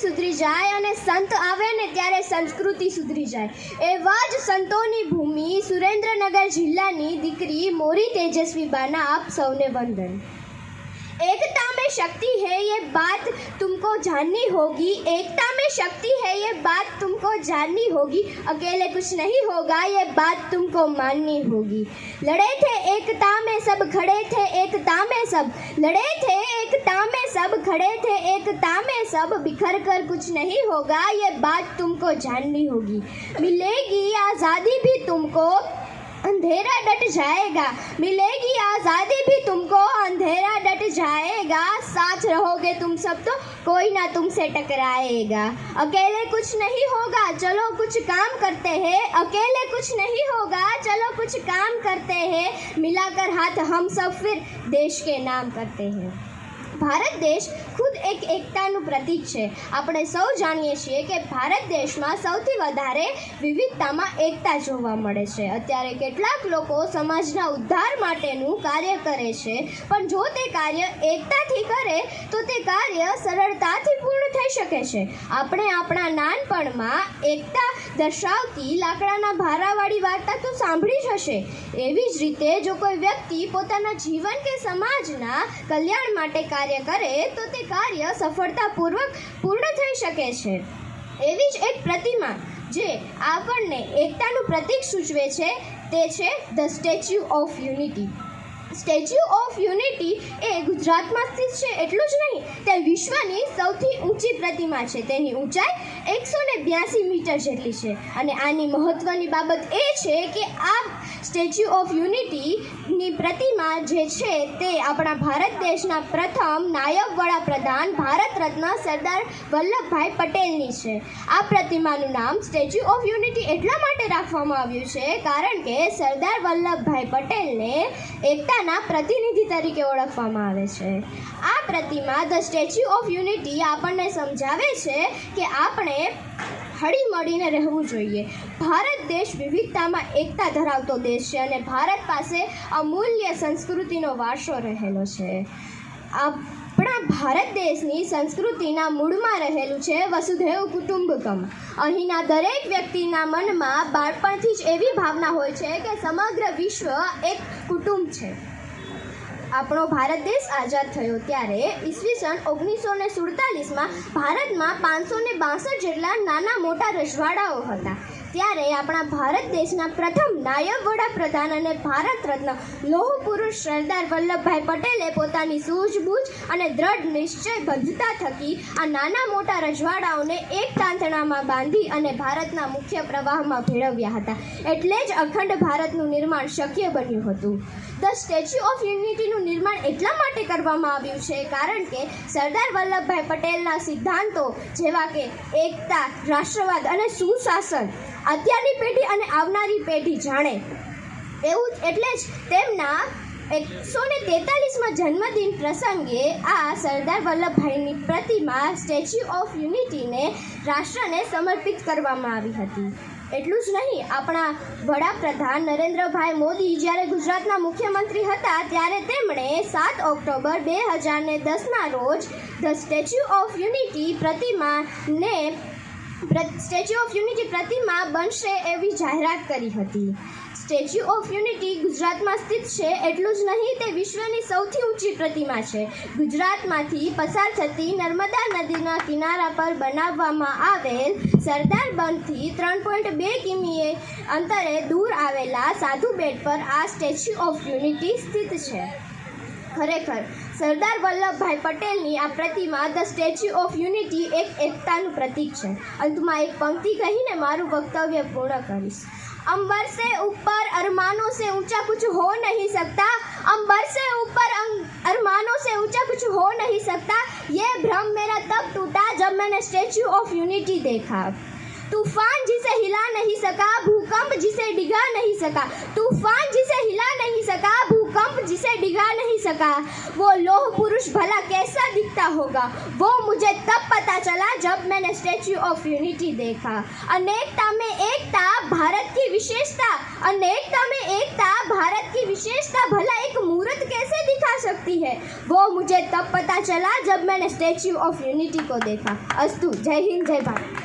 સુધરી જાય અને સંત આવે ને ત્યારે સંસ્કૃતિ સુધરી જાય। એવા જ સંતોની ભૂમિ સુરેન્દ્રનગર જિલ્લાની દીકરી મોરી તેજસ્વીબાના આપ સૌને વંદન। एकता में शक्ति है ये बात तुमको जाननी होगी, एकता में शक्ति है ये बात तुमको जाननी होगी, अकेले कुछ नहीं होगा ये बात तुमको माननी होगी। लड़े थे एकता में सब, खड़े थे एकता में सब, लड़े थे एकता में सब, खड़े थे एकता में सब, बिखर कर कुछ नहीं होगा ये बात तुमको जाननी होगी। मिलेगी आज़ादी भी तुमको, अंधेरा डट जाएगा, मिलेगी आज़ादी भी तुमको, अंधेरा डट जाएगा, साथ रहोगे तुम सब तो कोई ना तुमसे टकराएगा। अकेले कुछ नहीं होगा चलो कुछ काम करते हैं, अकेले कुछ नहीं होगा चलो कुछ काम करते हैं, मिलाकर हाथ हम सब फिर देश के नाम करते हैं। ભારત દેશ ખુદ એક એકતાનું પ્રતીક છે। આપણે સૌ જાણીએ છીએ કે ભારત દેશમાં સૌથી વધારે વિવિધતામાં એકતા જોવા મળે છે। અત્યારે કેટલાક લોકો સમાજના ઉદ્ધાર માટેનું કાર્ય કરે છે, પણ જો તે કાર્ય એકતાથી કરે તો તે કાર્ય સરળતાથી પૂર્ણ થઈ શકે છે। આપણે આપણા નાનપણમાં એકતા દર્શાવતી લાકડાના ભારાવાળી વાર્તા તો સાંભળી જ હશે। એવી જ રીતે જો કોઈ વ્યક્તિ પોતાના જીવન કે સમાજના કલ્યાણ માટે કાર્ય કરે તો તે કાર્ય સફળતાપૂર્વક પૂર્ણ થઈ શકે છે। એવી જ એક પ્રતિમા જે આપણને એકતાનું પ્રતીક સૂચવે છે તે છે the Statue of Unity. Statue of Unity એ ગુજરાતમાં સ્થિત છે એટલું જ નહીં, તે વિશ્વની સૌથી ઊંચી પ્રતિમા છે। તેની ઊંચાઈ 182 મીટર જેટલી છે અને આની મહત્ત્વની બાબત એ છે કે આ સ્ટેચ્યુ ઓફ યુનિટીની પ્રતિમા જે છે તે આપણા ભારત દેશના પ્રથમ નાયબ વડાપ્રધાન ભારત રત્ન સરદાર વલ્લભભાઈ પટેલની છે। આ પ્રતિમાનું નામ સ્ટેચ્યુ ઓફ યુનિટી એટલા માટે રાખવામાં આવ્યું છે કારણ કે સરદાર વલ્લભભાઈ પટેલને એકતાના પ્રતિનિધિ તરીકે ઓળખવામાં આવે છે। આ પ્રતિમા ધ સ્ટેચ્યુ ઓફ યુનિટી આપણને સમજાવે છે કે આપણે હળી મળીને રહેવું જોઈએ। ભારત દેશ વિવિધતામાં એકતા ધરાવતો દેશ છે અને ભારત પાસે અમૂલ્ય સંસ્કૃતિનો વારસો રહેલો છે। આપણા ભારત દેશની સંસ્કૃતિના મૂળમાં રહેલું છે વસુધૈવ કુટુંબકમ। અહીંના દરેક વ્યક્તિના મનમાં બાળપણથી જ એવી ભાવના હોય છે કે સમગ્ર વિશ્વ એક કુટુંબ છે। આપણો ભારત દેશ આઝાદ થયો ત્યારે ઈસવીસન 1947માં ભારતમાં 562 જેટલા નાના મોટા રજવાડાઓ હતા। ત્યારે આપણા ભારત દેશના પ્રથમ નાયબ વડાપ્રધાન અને ભારત રત્ન લોહ પુરુષ સરદાર વલ્લભભાઈ પટેલે પોતાની સૂઝબૂઝ અને દ્રઢ નિશ્ચયબદ્ધતા થકી આ નાના મોટા રજવાડાઓને એક તાંતણામાં બાંધી અને ભારતના મુખ્ય પ્રવાહમાં ભેળવ્યા હતા। એટલે જ અખંડ ભારતનું નિર્માણ શક્ય બન્યું હતું। ધ સ્ટેચ્યુ ઓફ યુનિટીનું નિર્માણ એટલા માટે કરવામાં આવ્યું છે કારણ કે સરદાર વલ્લભભાઈ પટેલના સિદ્ધાંતો જેવા કે એકતા, રાષ્ટ્રવાદ અને સુશાસન અત્યારની પેઢી અને આવનારી પેઢી જાણે એવું, એટલે જ તેમના 143માં જન્મદિન પ્રસંગે આ સરદાર વલ્લભભાઈની પ્રતિમા સ્ટેચ્યુ ઓફ યુનિટીને રાષ્ટ્રને સમર્પિત કરવામાં આવી હતી। એટલું જ નહીં, આપણા વડાપ્રધાન નરેન્દ્રભાઈ મોદી જ્યારે ગુજરાતના મુખ્યમંત્રી હતા ત્યારે તેમણે 7 ઓક્ટોબર 2010ના રોજ ધ સ્ટેચ્યુ ઓફ યુનિટી પ્રતિમા બનશે એવી જાહેરાત કરી હતી। સ્ટેચ્યુ ઓફ યુનિટી ગુજરાતમાં સ્થિત છે એટલું જ નહીં, તે વિશ્વની સૌથી ઊંચી પ્રતિમા છે। ગુજરાતમાંથી પસાર થતી નર્મદા નદીના કિનારા પર બનાવવામાં આવેલ સરદાર બંધથી 3.2 કિમી અંતરે દૂર આવેલા સાધુ બેટ પર આ સ્ટેચ્યુ ઓફ યુનિટી સ્થિત છે। ખરેખર સરદાર વલ્લભભાઈ પટેલની આ પ્રતિમા ધ સ્ટેચ્યુ ઓફ યુનિટી એક એકતાનું પ્રતીક છે। અંતમાં એક પંક્તિ કહીને મારું વક્તવ્ય પૂર્ણ કરીશ। अंबर से ऊपर अरमानों से ऊंचा कुछ हो नहीं सकता, अंबर से ऊपर अरमानों से ऊंचा कुछ हो नहीं सकता, ये भ्रम मेरा तब टूटा जब मैंने स्टैच्यू ऑफ यूनिटी देखा। तूफान जिसे हिला नहीं सका, भूकंप जिसे डिगा नहीं सका, तूफान जिसे हिला नहीं सका, भूकंप जिसे डिगा नहीं सका, वो लोह पुरुष भला कैसा दिखता होगा, वो मुझे तब पता चला जब मैंने स्टैच्यू ऑफ यूनिटी देखा। अनेकता में एकता भारत की विशेषता, अनेकता में एकता भारत की विशेषता भला एक मूर्त कैसे दिखा सकती है, वो मुझे तब पता चला जब मैंने स्टैच्यू ऑफ यूनिटी को देखा। अस्तु, जय हिंद, जय भारत।